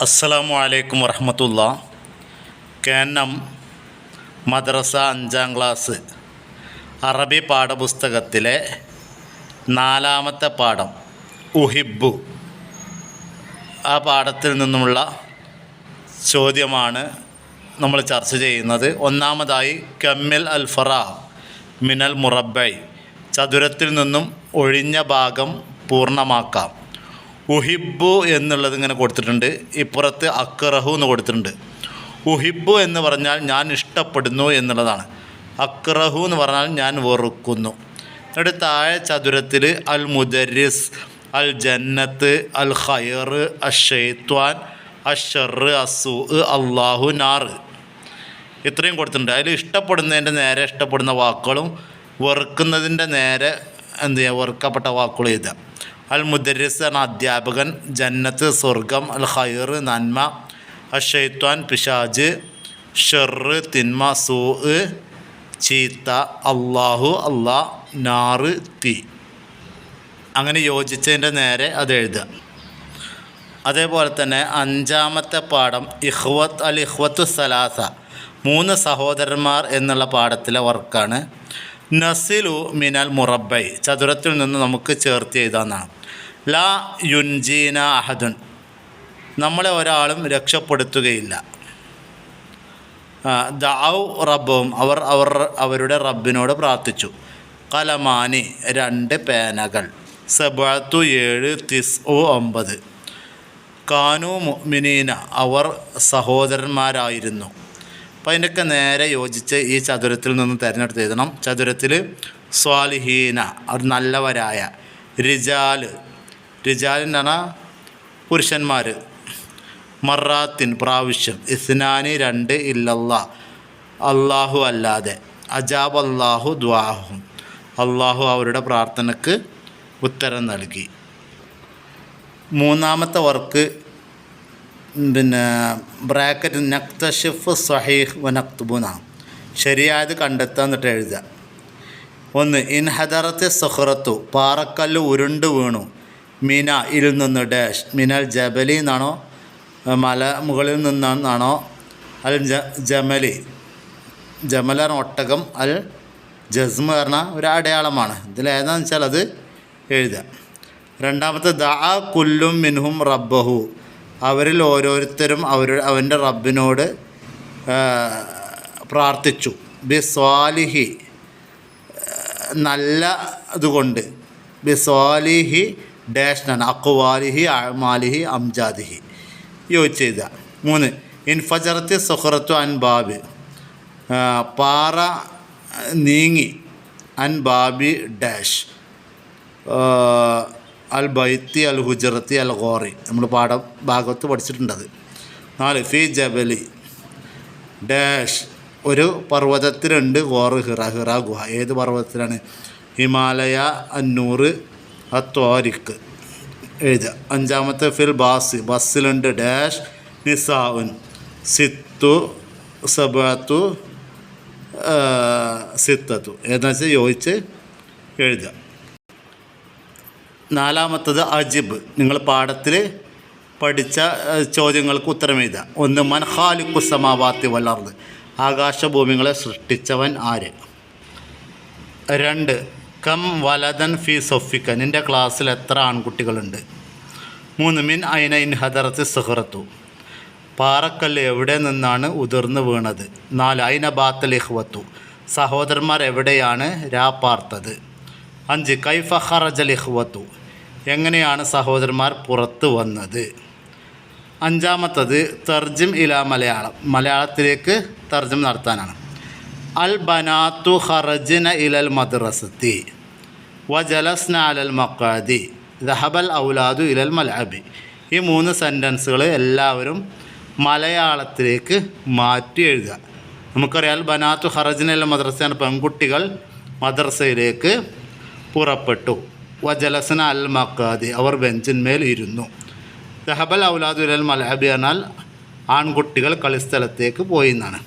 അസ്സലാമു അലൈക്കും വറഹ്മത്തുള്ളാ. കേന്നം മദ്രസ 5ാം ക്ലാസ് അറബി പാഠപുസ്തകത്തിലെ 4ാമത്തെ പാഠം ഉഹിബ്ബു, ആ പാഠത്തിൽ നിന്നുമുള്ള ചോദ്യമാണ് നമ്മൾ ചർച്ച ചെയ്യുന്നത്. ഒന്നാമതായി കമ്മിൽ അൽ ഫറാ മിനൽ മുറബൈ, ചതുരത്തിൽ നിന്നും ഒഴിഞ്ഞ ഭാഗം പൂർണ്ണമാക്കാം. ഉഹിബ്ബു എന്നുള്ളത് ഇങ്ങനെ കൊടുത്തിട്ടുണ്ട്, ഇപ്പുറത്ത് അക്റഹു എന്ന് കൊടുത്തിട്ടുണ്ട്. ഉഹിബ്ബു എന്ന് പറഞ്ഞാൽ ഞാൻ ഇഷ്ടപ്പെടുന്നു എന്നുള്ളതാണ്. അക്റഹു എന്ന് പറഞ്ഞാൽ ഞാൻ വെറുക്കുന്നു. എന്നിട്ട് താഴെ ചതുരത്തിൽ അൽ മുദരിസ്, അൽ ജന്നത്ത്, അൽ ഖൈർ, അഷൈത്വാൻ, അഷറ്, അസൂ, അള്ളാഹു, നാറ്, ഇത്രയും കൊടുത്തിട്ടുണ്ട്. അതിൽ ഇഷ്ടപ്പെടുന്നതിൻ്റെ നേരെ ഇഷ്ടപ്പെടുന്ന വാക്കുകളും വെറുക്കുന്നതിൻ്റെ നേരെ എന്ത് ചെയ്യുക, വെറുക്കപ്പെട്ട വാക്കുകൾ എഴുതുക. അൽ മുദരിസ് എന്ന അധ്യാപകൻ, ജന്നത്ത് സ്വർഗം, അൽ ഖൈർ നന്മ, അഷൈത്വാൻ പിശാജ്, ഷെറ് തിന്മ, സൂ ചീത്ത, അള്ളാഹു അള്ളാഹ്, നാറ് തീ. അങ്ങനെ യോജിച്ചതിൻ്റെ നേരെ അത് എഴുതുക. അതേപോലെ തന്നെ 5ാമത്തെ പാഠം ഇഖ്വത്ത് അൽ ഇഖ്വത്തു സലാസ, 3 സഹോദരന്മാർ എന്നുള്ള പാഠത്തിലെ വർക്കാണ്. നസിലു മിനൽ മുറബൈ, ചതുരത്തിൽ നിന്ന് നമുക്ക് ചേർത്ത് എഴുതാമെന്നാണ്. ലാ യുൻജീന അഹദുൻ, നമ്മളെ ഒരാളും രക്ഷപ്പെടുത്തുകയില്ല. ദഅൗ റബ്ബും, അവരുടെ റബ്ബിനോട് പ്രാർത്ഥിച്ചു. കലമാനി, 2 പേനകൾ. സബഅത്തു 7, തിസ്ഉ 9. കാനു മുഅ്മിനീന, അവർ സഹോദരന്മാരായിരുന്നു. അപ്പം അതിൻ്റെയൊക്കെ നേരെ യോജിച്ച് ഈ ചതുരത്തിൽ നിന്ന് തിരഞ്ഞെടുത്ത് എഴുതണം. ചതുരത്തിൽ സ്വാലിഹീന, അവർ നല്ലവരായ. റിജാലിൻ്റെ പറഞ്ഞാൽ പുരുഷന്മാർ. മറാത്തിൻ, പ്രാവശ്യം. ഇസ്നാനി, 2. ഇല്ലല്ലാ, അള്ളാഹു അല്ലാതെ. അജാബ് അള്ളാഹു ദ്വാഹും, അള്ളാഹു അവരുടെ പ്രാർത്ഥനയ്ക്ക് ഉത്തരം നൽകി. 3ാമത്തെ വർക്ക് ബ്രാക്കറ്റ് നക്തഷിഫ് സഹീഹ് വ നക്തുബുന, ശരിയായത് കണ്ടെത്താൻ എന്നിട്ട് എഴുതുക. 1. ഇൻഹദറത്തെ സുഹ്റത്തു, പാറക്കല്ല് ഉരുണ്ട് വീണു. മിന, ഇതിൽ നിന്ന് ഡാഷ്. മിനൽ ജബലി എന്നാണോ, മല മുകളിൽ നിന്നാണോ. അൽ ജമലി, ജമലാണ് ഒട്ടകം. അൽ ജസ്മ പറഞ്ഞാൽ ഒരു അടയാളമാണ്. ഇതിലേതാണെന്ന് വെച്ചാൽ അത് എഴുതുക. 2ാമത്തെ ദഅ കുല്ലും മിൻഹും റബ്ബഹു, അവരിൽ ഓരോരുത്തരും അവൻ്റെ റബ്ബിനോട് പ്രാർത്ഥിച്ചു. ബി സ്വാലിഹി, നല്ല ഇതുകൊണ്ട്. ബി സ്വാലിഹി ഡാഷ്നാണ്. അക്വാലിഹി അമാലിഹി അംജാദിഹി, യോജിച്ച് ചെയ്ത. 3. ഇൻഫജറത്തി സുഹറത്തു അൻ ബാബി, പാറ നീങ്ങി. അൻ ബാബി ഡാഷ്. അൽ ബൈത്തി, അൽ ഹുജറത്തി, അൽ ഗോറി, നമ്മൾ ഭാഗത്ത് പഠിച്ചിട്ടുണ്ടത്. 4. ഫി ജബലി ഡാഷ്, ഒരു പർവ്വതത്തിലുണ്ട്. ഗോറ് ഹിറ ഗുഹ, ഏത് പർവ്വതത്തിലാണ്? ഹിമാലയ, അന്നൂറ്, അത്വാരിക്ക് എഴുതുക. 5ാമത്തെ ഫിൽ ബാസ്, ബസ്സിലുണ്ട്. ഡാഷ് നിസാഉൻ, സിത്തു, സബഅത്തു, സിത്തത്തു, ഏതെന്ന് വെച്ചാൽ യോജിച്ച് എഴുതുക. 4ാമത്തത് അജിബ്, നിങ്ങൾ പാഠത്തിൽ പഠിച്ച ചോദ്യങ്ങൾക്ക് ഉത്തരം എഴുതുക. 1. മൻ ഖാലിഖു സമാവാത്തി വൽ അർദ്, ആകാശഭൂമികളെ സൃഷ്ടിച്ചവൻ ആര്? 2. കം വലദൻ ഫി സൊഫിക്ക, നിൻ്റെ ക്ലാസ്സിൽ എത്ര ആൺകുട്ടികളുണ്ട്? 3. മിൻ ഐന ഇൻഹദറത്ത് സുഹ്റത്തു, പാറക്കല്ല് എവിടെ നിന്നാണ് ഉതിർന്നു വീണത്? 4. ഐന ബാത്തൽ ഇഖ്വത്തു, സഹോദരന്മാർ എവിടെയാണ് രാപ്പാർത്തത്? 5. കൈഫ ഖറജൽ ഇഖ്വത്തു, എങ്ങനെയാണ് സഹോദരന്മാർ പുറത്തു വന്നത്? 5ാമത്തത് തർജിം ഇല മലയാളം, മലയാളത്തിലേക്ക് തർജ്ജമ നടത്താനാണ്. അൽ ബനാത്തു ഖറജ്ന ഇലൽ മദ്രസത്തി വജലസ്ന അലൽ മഖാദി ദഹബൽ ഔലാദു ഇലൽ മൽഅബി. ഈ 3 സെൻറ്റൻസുകൾ എല്ലാവരും മലയാളത്തിലേക്ക് മാറ്റി എഴുതുക. നമുക്കറിയാം ബനാത്തു ഖറജ്ന ഇലൽ മദ്രസയാണ്, പെൺകുട്ടികൾ മദ്രസയിലേക്ക് പുറപ്പെട്ടു. വജലസ്ന അൽ മഖാദി, അവർ ബെഞ്ചിന്മേൽ ഇരുന്നു. ദഹബൽ ഔലാദു ഇലൽ മൽഅബി എന്നാൽ ആൺകുട്ടികൾ കളിസ്ഥലത്തേക്ക് പോയി എന്നാണ്.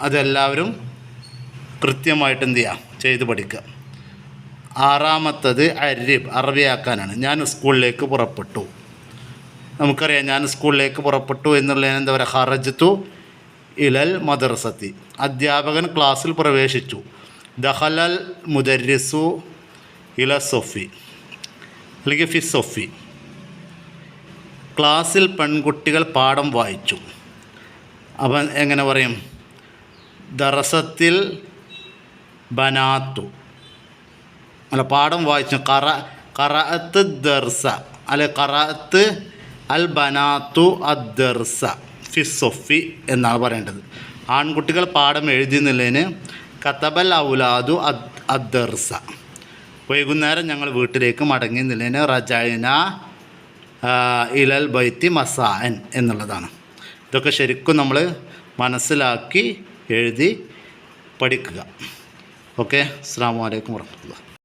അതെല്ലാവരും കൃത്യമായിട്ട് എന്ത് ചെയ്യുക, ചെയ്ത് പഠിക്കുക. 6ാമത്തത് അരിബ്, അറബിയാക്കാനാണ്. ഞാൻ സ്കൂളിലേക്ക് പുറപ്പെട്ടു. നമുക്കറിയാം ഞാൻ സ്കൂളിലേക്ക് പുറപ്പെട്ടു എന്നുള്ളതിന് എന്താ പറയുക, ഖറജ്തു ഇലൽ മദ്രസത്തി. അധ്യാപകൻ ക്ലാസ്സിൽ പ്രവേശിച്ചു. ദഖലൽ മുദരിസു ഇല സൊഫി അല്ലെങ്കിൽ ഫി സൊഫി. ക്ലാസ്സിൽ പെൺകുട്ടികൾ പാഠം വായിച്ചു. അപ്പം എങ്ങനെ പറയും? ദറസത്തിൽ ബനാത്തു അല്ല, പാഠം വായിച്ചു. ഖറഅത്ത് ദർസ അല്ലെ, ഖറഅത്ത് അൽ ബനാത്തു അദ്ദർസ ഫി സൊഫി എന്നാണ് പറയേണ്ടത്. ആൺകുട്ടികൾ പാഠം എഴുതിയെന്നുള്ളതിന് കതബൽ ഔലാദു അദ്ദർസ. വൈകുന്നേരം ഞങ്ങൾ വീട്ടിലേക്ക് മടങ്ങി എന്നുള്ളതിന് റജഅന ഇലൽ ബൈത്തി മസാഅൻ എന്നുള്ളതാണ്. ഇതൊക്കെ ശരിക്കും നമ്മൾ മനസ്സിലാക്കി എഴുതി പഠിക്കുക. ഓക്കെ, അസ്സലാമു അലൈക്കും വറഹ്മത്തുള്ളാഹി.